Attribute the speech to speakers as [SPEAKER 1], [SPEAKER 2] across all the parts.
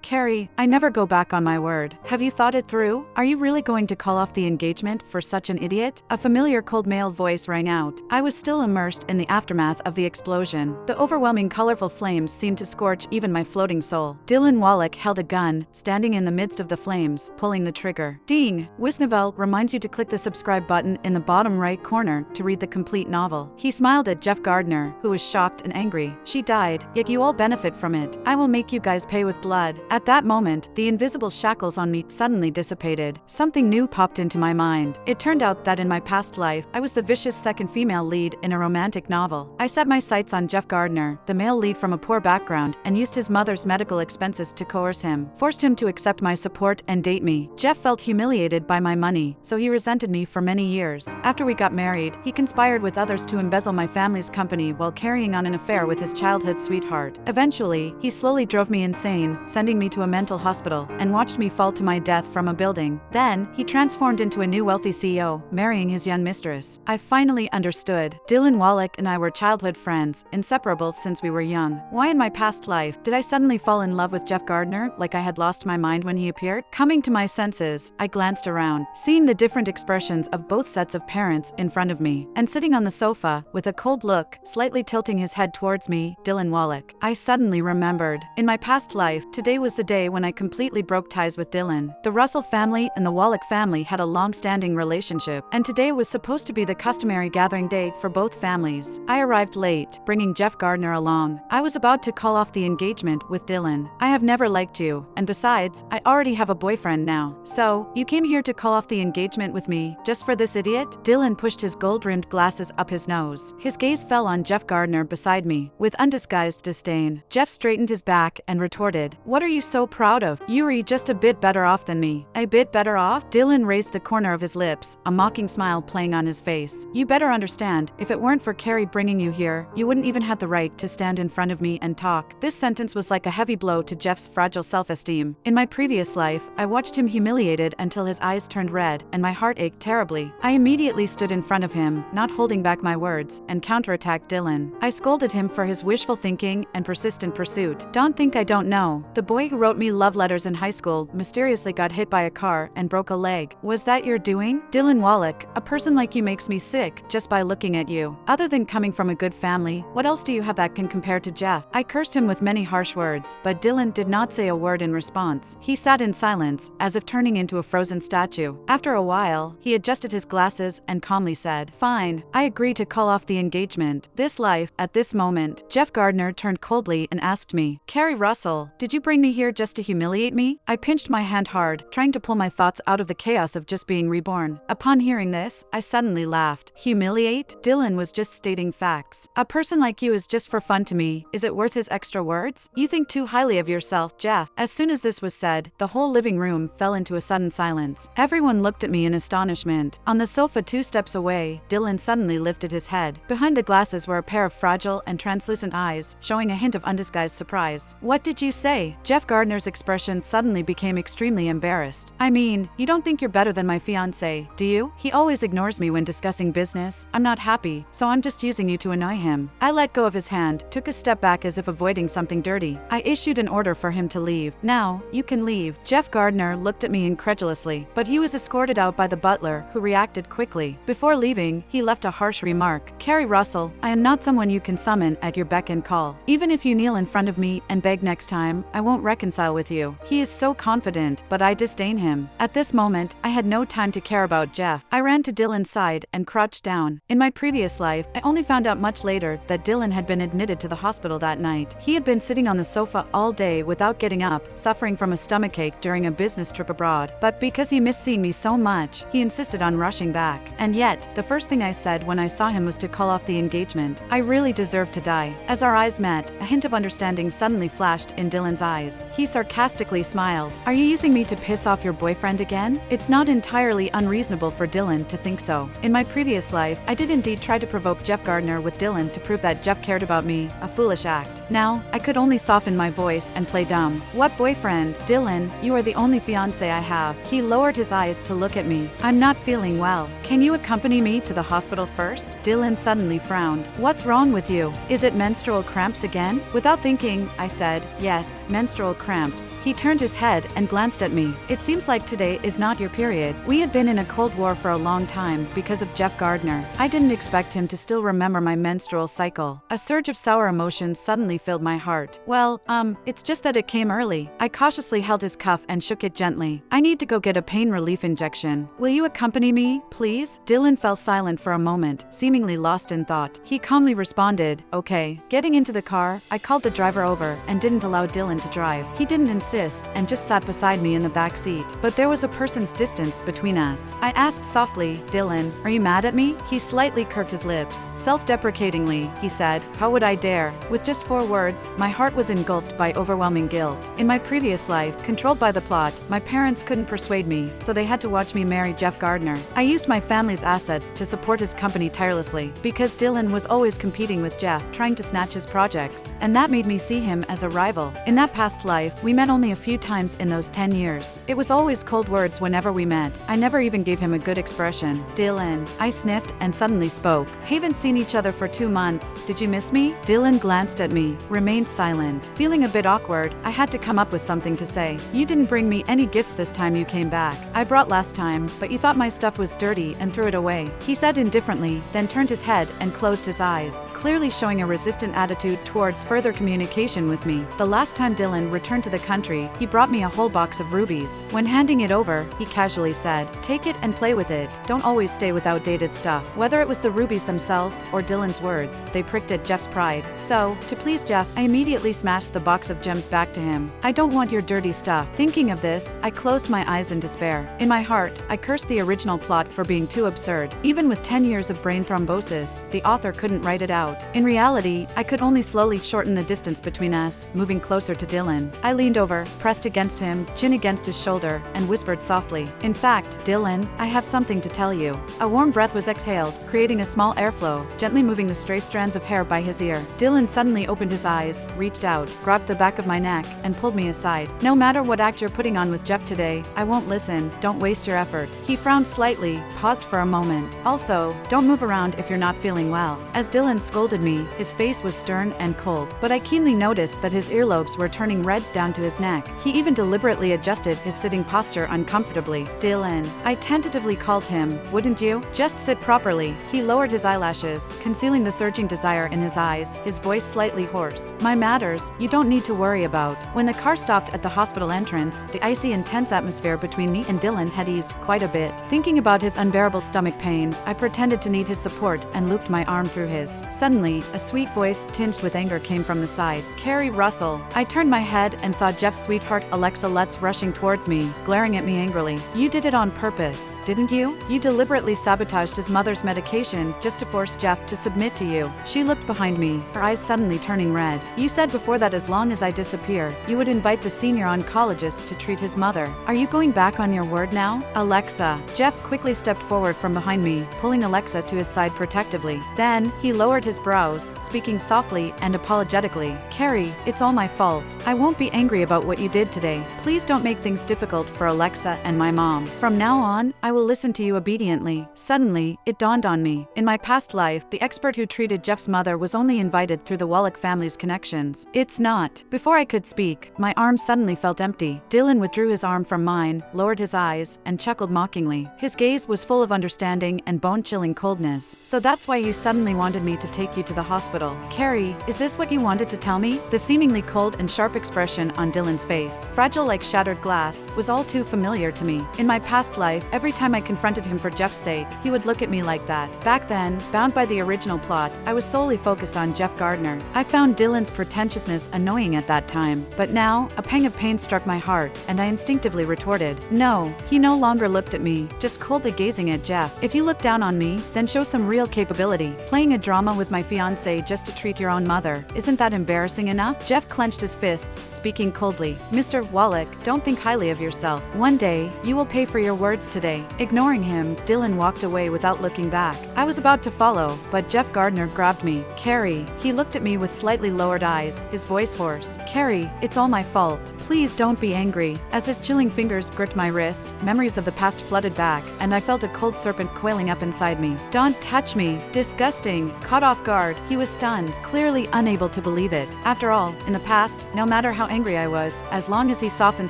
[SPEAKER 1] Carrie, I never go back on my word. Have you thought it through? Are you really going to call off the engagement for such an idiot? A familiar cold male voice rang out. I was still immersed in the aftermath of the explosion. The overwhelming colorful flames seemed to scorch even my floating soul. Dylan Wallach held a gun, standing in the midst of the flames, pulling the trigger. Ding! Wisnavel reminds you to click the subscribe button in the bottom right corner to read the complete novel. He smiled at Jeff Gardner, who was shocked and angry. She died, yet you all benefit from it. I will make you guys pay with blood. At that moment, the invisible shackles on me suddenly dissipated. Something new popped into my mind. It turned out that in my past life, I was the vicious second female lead in a romantic novel. I set my sights on Jeff Gardner, the male lead from a poor background, and used his mother's medical expenses to coerce him, forced him to accept my support and date me. Jeff felt humiliated by my money, so he resented me for many years. After we got married, he conspired with others to embezzle my family's company while carrying on an affair with his childhood sweetheart. Eventually, he slowly drove me insane, sending me to a mental hospital, and watched me fall to my death from a building. Then, he transformed into a new wealthy CEO, marrying his young mistress. I finally understood. Dylan Wallach and I were childhood friends, inseparable since we were young. Why in my past life did I suddenly fall in love with Jeff Gardner like I had lost my mind when he appeared? Coming to my senses, I glanced around, seeing the different expressions of both sets of parents in front of me, and sitting on the sofa, with a cold look, slightly tilting his head towards me, Dylan Wallach. I suddenly remembered. In my past life, today was the day when I completely broke ties with Dylan. The Russell family and the Wallach family had a long-standing relationship, and today was supposed to be the customary gathering day for both families. I arrived late, bringing Jeff Gardner along. I was about to call off the engagement with Dylan. I have never liked you, and besides, I already have a boyfriend now. So, you came here to call off the engagement with me, just for this idiot? Dylan pushed his gold-rimmed glasses up his nose. His gaze fell on Jeff Gardner beside me, with undisguised disdain. Jeff straightened his back and retorted, "What are you so proud of? You're just a bit better off than me." A bit better off? Dylan raised the corner of his lips, a mocking smile playing on his face. You better understand, if it weren't for Carrie bringing you here, you wouldn't even have the right to stand in front of me and talk. This sentence was like a heavy blow to Jeff's fragile self-esteem. In my previous life, I watched him humiliated until his eyes turned red, and my heart ached terribly. I immediately stood in front of him, not holding back my words, and counterattacked Dylan. I scolded him for his wishful thinking and persistent pursuit. Don't think I don't know. The boy who wrote me love letters in high school mysteriously got hit by a car and broke a leg. Was that your doing? Dylan Wallach, a person like you makes me sick just by looking at you. Other than coming from a good family, what else do you have that can compare to Jeff? I cursed him with many harsh words, but Dylan did not say a word in response. He sat in silence, as if turning into a frozen statue. After a while, he adjusted his glasses and calmly said, "Fine, I agree to call off the engagement. This life." At this moment, Jeff Gardner turned coldly and asked me, "Carrie Russell, did you bring me here just to humiliate me?" I pinched my hand hard, trying to pull my thoughts out of the chaos of just being reborn. Upon hearing this, I suddenly laughed. Humiliate? Dylan was just stating facts. A person like you is just for fun to me. Is it worth his extra words? You think too highly of yourself, Jeff. As soon as this was said, the whole living room fell into a sudden silence. Everyone looked at me in astonishment. On the sofa 2 steps away, Dylan suddenly lifted his head. Behind the glasses were a pair of fragile and translucent eyes, showing a hint of undisguised surprise. "What did you say?" Jeff Gardner's expression suddenly became extremely embarrassed. "I mean, you don't think you're better than my fiancé, do you? He always ignores me when discussing business. I'm not happy, so I'm just using you to annoy him." I let go of his hand, took a step back as if avoiding something dirty. I issued an order for him to leave. "Now, you can leave." Jeff Gardner looked at me incredulously, but he was escorted out by the butler, who reacted quickly. Before leaving, he left a harsh remark. "Carrie Russell, I am not someone you can summon at your beck and call. Even if you kneel in front of me and beg next time, I won't reconcile with you." He is so confident, but I disdain him. At this moment, I had no time to care about Jeff. I ran to Dylan's side and crouched down. In my previous life, I only found out much later that Dylan had been admitted to the hospital that night. He had been sitting on the sofa all day without getting up, suffering from a stomachache during a business trip abroad. But because he missed seeing me so much, he insisted on rushing back. And yet, the first thing I said when I saw him was to call off the engagement. I really deserved to die. As our eyes met, a hint of understanding suddenly flashed in Dylan's eyes. He sarcastically smiled. "Are you using me to piss off your boyfriend again?" It's not entirely unreasonable for Dylan to think so. In my previous life, I did indeed try to provoke Jeff Gardner with Dylan to prove that Jeff cared about me, a foolish act. Now, I could only soften my voice and play dumb. "What boyfriend? Dylan, you are the only fiancé I have." He lowered his eyes to look at me. "I'm not feeling well. Can you accompany me to the hospital first?" Dylan suddenly frowned. "What's wrong with you? Is it menstrual cramps again?" Without thinking, I said, "Yes, menstrual cramps. He turned his head and glanced at me. It seems like today is not your period. We had been in a cold war for a long time because of Jeff Gardner. I didn't expect him to still remember my menstrual cycle. A surge of sour emotions suddenly filled my heart. Well, it's just that it came early. I cautiously held his cuff and shook it gently. I need to go get a pain relief injection. Will you accompany me, please? Dylan fell silent for a moment, seemingly lost in thought. He calmly responded, okay. Getting into the car, I called the driver over and didn't allow Dylan to drive. He didn't insist and just sat beside me in the back seat. But there was a person's distance between us. I asked softly, Dylan, are you mad at me? He slightly curved his lips. Self-deprecatingly, he said, how would I dare? With just 4 words, my heart was engulfed by overwhelming guilt. In my previous life, controlled by the plot, my parents couldn't persuade me, so they had to watch me marry Jeff Gardner. I used my family's assets to support his company tirelessly, because Dylan was always competing with Jeff, trying to snatch his projects, and that made me see him as a rival. In that past life, we met only a few times in those 10 years. It was always cold words whenever we met. I never even gave him a good expression. Dylan, I sniffed and suddenly spoke. Haven't seen each other for 2 months. Did you miss me? Dylan glanced at me, remained silent. Feeling a bit awkward, I had to come up with something to say. You didn't bring me any gifts this time you came back. I brought last time, but you thought my stuff was dirty and threw it away. He said indifferently, then turned his head and closed his eyes, clearly showing a resistant attitude towards further communication with me. The last time Dylan returned to the country, he brought me a whole box of rubies. When handing it over, he casually said, take it and play with it. Don't always stay with outdated stuff. Whether it was the rubies themselves or Dylan's words, they pricked at Jeff's pride. So, to please Jeff, I immediately smashed the box of gems back to him. I don't want your dirty stuff. Thinking of this, I closed my eyes in despair. In my heart, I cursed the original plot for being too absurd. Even with 10 years of brain thrombosis, the author couldn't write it out. In reality, I could only slowly shorten the distance between us, moving closer to Dylan. I leaned over, pressed against him, chin against his shoulder, and whispered softly, in fact, Dylan, I have something to tell you. A warm breath was exhaled, creating a small airflow, gently moving the stray strands of hair by his ear. Dylan suddenly opened his eyes, reached out, grabbed the back of my neck, and pulled me aside. No matter what act you're putting on with Jeff today, I won't listen. Don't waste your effort. He frowned slightly, paused for a moment. Also, don't move around if you're not feeling well. As Dylan scolded me, his face was stern and cold, but I keenly noticed that his earlobes were turning red down to his neck. He even deliberately adjusted his sitting posture uncomfortably. Dylan, I tentatively called him, wouldn't you? Just sit properly. He lowered his eyelashes, concealing the surging desire in his eyes, his voice slightly hoarse. My matters, you don't need to worry about. When the car stopped at the hospital entrance, the icy and tense atmosphere between me and Dylan had eased quite a bit. Thinking about his unbearable stomach pain, I pretended to need his support and looped my arm through his. Suddenly, a sweet voice tinged with anger came from the side. Carrie Russell. I turned my head and saw Jeff's sweetheart Alexa Lutz rushing towards me, glaring at me angrily. You did it on purpose, didn't you? You deliberately sabotaged his mother's medication just to force Jeff to submit to you. She looked behind me, her eyes suddenly turning red. You said before that as long as I disappear, you would invite the senior oncologist to treat his mother. Are you going back on your word now? Alexa. Jeff quickly stepped forward from behind me, pulling Alexa to his side protectively. Then, he lowered his brows, speaking softly and apologetically. Carrie, it's all my fault. I won't be angry about what you did today. Please don't make things difficult for Alexa and my mom. From now on, I will listen to you obediently. Suddenly, it dawned on me. In my past life, the expert who treated Jeff's mother was only invited through the Wallach family's connections. It's not. Before I could speak, my arm suddenly felt empty. Dylan withdrew his arm from mine, lowered his eyes, and chuckled mockingly. His gaze was full of understanding and bone-chilling coldness. So that's why you suddenly wanted me to take you to the hospital. Carrie, is this what you wanted to tell me? The seemingly cold and sharp expression on Dylan's face, fragile like shattered glass, was all too familiar to me. In my past life, every time I confronted him for Jeff's sake, he would look at me like that. Back then, bound by the original plot, I was solely focused on Jeff Gardner. I found Dylan's pretentiousness annoying at that time. But now, a pang of pain struck my heart, and I instinctively retorted, no. He no longer looked at me, just coldly gazing at Jeff. If you look down on me, then show some real capability. Playing a drama with my fiancé just to treat your own mother, isn't that embarrassing enough? Jeff clenched his fists, speaking coldly. Mr. Wallach, don't think highly of yourself. One day, you will pay for your words today. Ignoring him, Dylan walked away without looking back. I was about to follow, but Jeff Gardner grabbed me. Carrie. He looked at me with slightly lowered eyes, his voice hoarse. Carrie, it's all my fault. Please don't be angry. As his chilling fingers gripped my wrist, memories of the past flooded back, and I felt a cold serpent coiling up inside me. Don't touch me. Disgusting. Caught off guard, he was stunned, clearly unable to believe it. After all, in the past, no matter how how angry I was. As long as he softened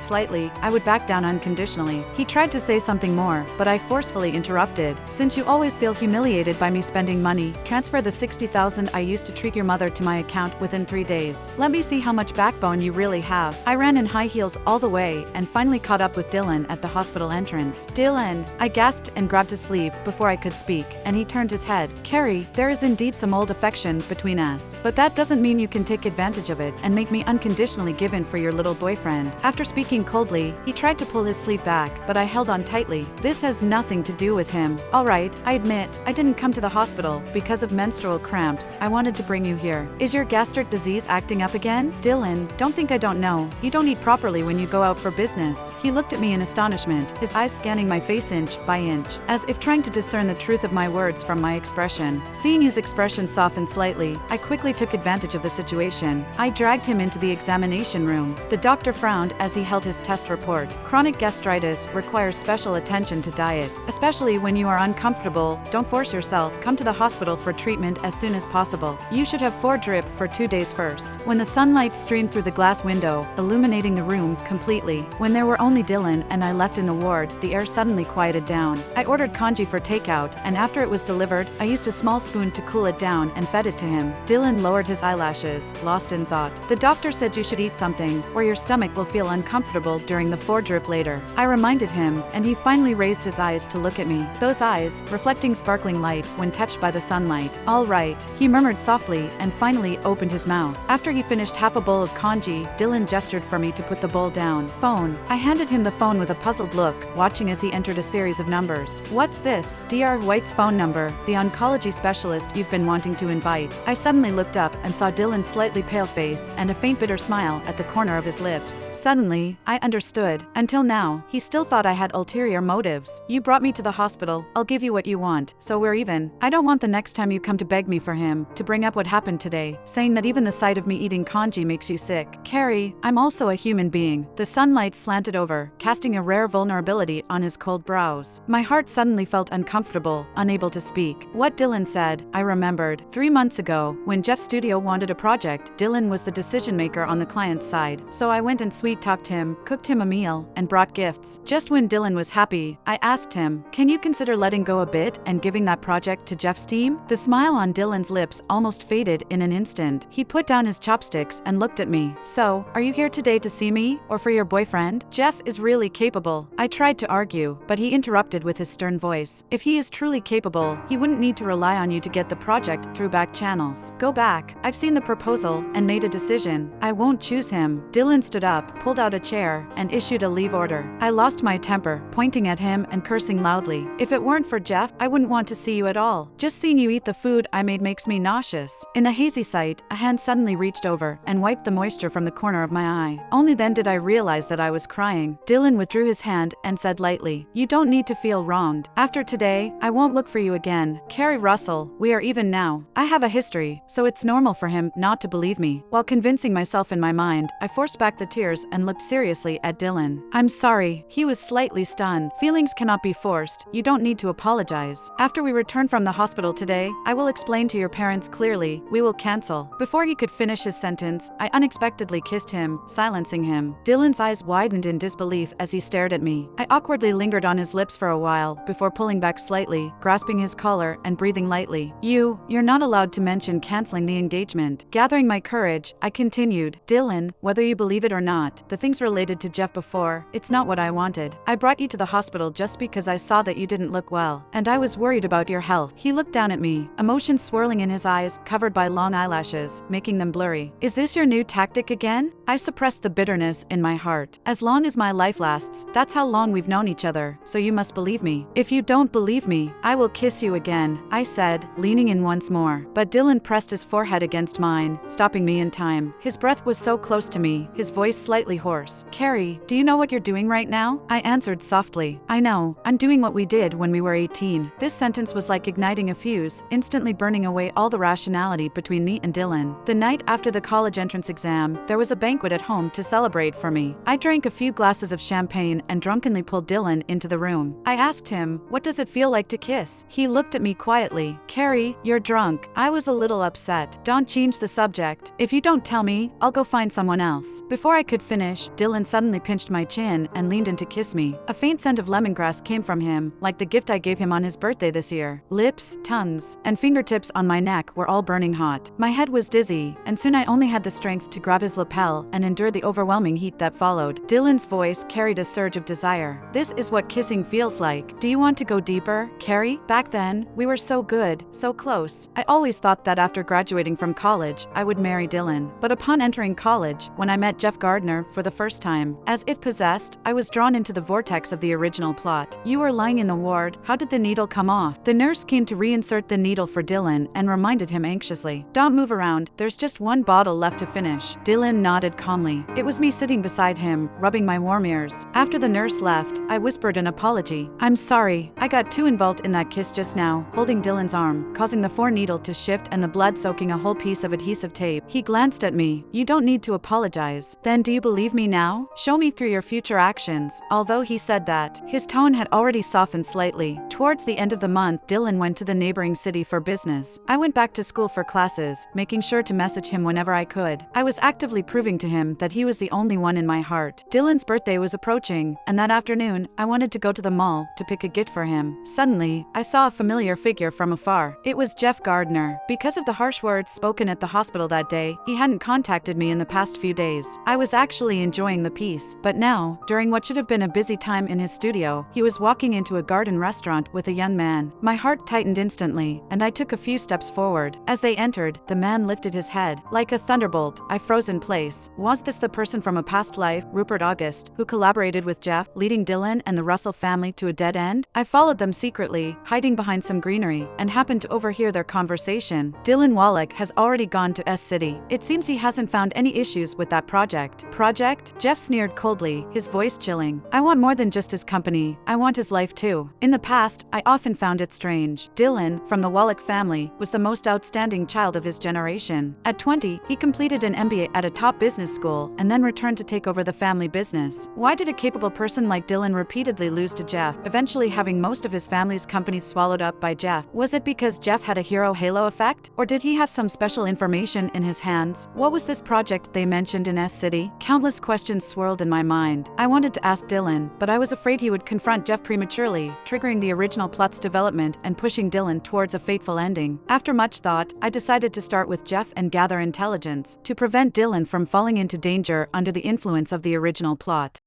[SPEAKER 1] slightly, I would back down unconditionally. He tried to say something more, but I forcefully interrupted. Since you always feel humiliated by me spending money, transfer the $60,000 I used to treat your mother to my account within 3 days. Let me see how much backbone you really have. I ran in high heels all the way and finally caught up with Dylan at the hospital entrance. Dylan, I gasped and grabbed his sleeve before I could speak, and he turned his head. Carrie, there is indeed some old affection between us, but that doesn't mean you can take advantage of it and make me unconditionally give in for your little boyfriend. After speaking coldly, he tried to pull his sleeve back, but I held on tightly. This has nothing to do with him. Alright, I admit, I didn't come to the hospital because of menstrual cramps. I wanted to bring you here. Is your gastric disease acting up again? Dylan, don't think I don't know. You don't eat properly when you go out for business. He looked at me in astonishment, his eyes scanning my face inch by inch, as if trying to discern the truth of my words from my expression. Seeing his expression soften slightly, I quickly took advantage of the situation. I dragged him into the examination room. The doctor frowned as he held his test report. Chronic gastritis requires special attention to diet, especially when you are uncomfortable. Don't force yourself. Come to the hospital for treatment as soon as possible. You should have 4 drip for 2 days first. When the sunlight streamed through the glass window, illuminating the room completely. When there were only Dylan and I left in the ward, the air suddenly quieted down. I ordered congee for takeout, and after it was delivered, I used a small spoon to cool it down and fed it to him. Dylan lowered his eyelashes, lost in thought. The doctor said you should eat something, or your stomach will feel uncomfortable during the 4 drip later. I reminded him, and he finally raised his eyes to look at me. Those eyes, reflecting sparkling light when touched by the sunlight. All right, he murmured softly and finally opened his mouth. After he finished half a bowl of congee, Dylan gestured for me to put the bowl down. Phone. I handed him the phone with a puzzled look, watching as he entered a series of numbers. What's this? Dr. White's phone number, the oncology specialist you've been wanting to invite. I suddenly looked up and saw Dylan's slightly pale face and a faint bitter smile at the corner of his lips. Suddenly, I understood. Until now, he still thought I had ulterior motives. You brought me to the hospital, I'll give you what you want, so we're even. I don't want the next time you come to beg me for him, to bring up what happened today, saying that even the sight of me eating congee makes you sick. Carrie, I'm also a human being. The sunlight slanted over, casting a rare vulnerability on his cold brows. My heart suddenly felt uncomfortable, unable to speak. What Dylan said, I remembered. 3 months ago, when Jeff's studio wanted a project, Dylan was the decision maker on the client's side, so I went and sweet-talked him, cooked him a meal, and brought gifts. Just when Dylan was happy, I asked him, can you consider letting go a bit and giving that project to Jeff's team? The smile on Dylan's lips almost faded in an instant. He put down his chopsticks and looked at me. So, are you here today to see me, or for your boyfriend? Jeff is really capable. I tried to argue, but he interrupted with his stern voice. If he is truly capable, he wouldn't need to rely on you to get the project through back channels. Go back. I've seen the proposal and made a decision. I won't choose him. Dylan stood up, pulled out a chair, and issued a leave order. I lost my temper, pointing at him and cursing loudly. If it weren't for Jeff, I wouldn't want to see you at all. Just seeing you eat the food I made makes me nauseous. In the hazy sight, a hand suddenly reached over and wiped the moisture from the corner of my eye. Only then did I realize that I was crying. Dylan withdrew his hand and said lightly, you don't need to feel wronged. After today, I won't look for you again. Carrie Russell, we are even now. I have a history, so it's normal for him not to believe me. While convincing myself in my mind, I forced back the tears and looked seriously at Dylan. I'm sorry. He was slightly stunned. Feelings cannot be forced. You don't need to apologize. After we return from the hospital today, I will explain to your parents clearly. We will cancel. Before he could finish his sentence, I unexpectedly kissed him, silencing him. Dylan's eyes widened in disbelief as he stared at me. I awkwardly lingered on his lips for a while before pulling back slightly, grasping his collar and breathing lightly. You're not allowed to mention canceling the engagement. Gathering my courage, I continued. Dylan, whether you believe it or not, the things related to Jeff before, it's not what I wanted. I brought you to the hospital just because I saw that you didn't look well, and I was worried about your health. He looked down at me, emotions swirling in his eyes, covered by long eyelashes, making them blurry. Is this your new tactic again? I suppressed the bitterness in my heart. As long as my life lasts, that's how long we've known each other, so you must believe me. If you don't believe me, I will kiss you again, I said, leaning in once more. But Dylan pressed his forehead against mine, stopping me in time. His breath was so close to me, his voice slightly hoarse. Carrie, do you know what you're doing right now? I answered softly. I know. I'm doing what we did when we were 18. This sentence was like igniting a fuse, instantly burning away all the rationality between me and Dylan. The night after the college entrance exam, there was a banquet at home to celebrate for me. I drank a few glasses of champagne and drunkenly pulled Dylan into the room. I asked him, what does it feel like to kiss? He looked at me quietly. Carrie, you're drunk. I was a little upset. Don't change the subject. If you don't tell me, I'll go find someone someone else. Before I could finish, Dylan suddenly pinched my chin and leaned in to kiss me. A faint scent of lemongrass came from him, like the gift I gave him on his birthday this year. Lips, tongues, and fingertips on my neck were all burning hot. My head was dizzy, and soon I only had the strength to grab his lapel and endure the overwhelming heat that followed. Dylan's voice carried a surge of desire. "This is what kissing feels like. Do you want to go deeper, Carrie? Back then, we were so good, so close." I always thought that after graduating from college, I would marry Dylan. But upon entering college, when I met Jeff Gardner for the first time, as if possessed, I was drawn into the vortex of the original plot. "You were lying in the ward. How did the needle come off?" The nurse came to reinsert the needle for Dylan and reminded him anxiously. "Don't move around, there's just one bottle left to finish." Dylan nodded calmly. It was me sitting beside him, rubbing my warm ears. After the nurse left, I whispered an apology. "I'm sorry, I got too involved in that kiss just now," holding Dylan's arm, causing the foreneedle to shift and the blood soaking a whole piece of adhesive tape. He glanced at me. "You don't need to apologize." "Then do you believe me now? Show me through your future actions." Although he said that, his tone had already softened slightly. Towards the end of the month, Dylan went to the neighboring city for business. I went back to school for classes, making sure to message him whenever I could. I was actively proving to him that he was the only one in my heart. Dylan's birthday was approaching, and that afternoon, I wanted to go to the mall to pick a gift for him. Suddenly, I saw a familiar figure from afar. It was Jeff Gardner. Because of the harsh words spoken at the hospital that day, he hadn't contacted me in the past few days. I was actually enjoying the peace. But now, during what should have been a busy time in his studio, he was walking into a garden restaurant with a young man. My heart tightened instantly, and I took a few steps forward. As they entered, the man lifted his head. Like a thunderbolt, I froze in place. Was this the person from a past life, Rupert August, who collaborated with Jeff, leading Dylan and the Russell family to a dead end? I followed them secretly, hiding behind some greenery, and happened to overhear their conversation. "Dylan Wallach has already gone to S-City. It seems he hasn't found any issues with that project." "Project?" Jeff sneered coldly, his voice chilling. "I want more than just his company. I want his life too." In the past, I often found it strange. Dylan, from the Wallach family, was the most outstanding child of his generation. At 20, he completed an MBA at a top business school and then returned to take over the family business. Why did a capable person like Dylan repeatedly lose to Jeff, eventually having most of his family's companies swallowed up by Jeff? Was it because Jeff had a hero halo effect? Or did he have some special information in his hands? What was this project they mentioned in S-City? Countless questions swirled in my mind. I wanted to ask Dylan, but I was afraid he would confront Jeff prematurely, triggering the original plot's development and pushing Dylan towards a fateful ending. After much thought, I decided to start with Jeff and gather intelligence to prevent Dylan from falling into danger under the influence of the original plot.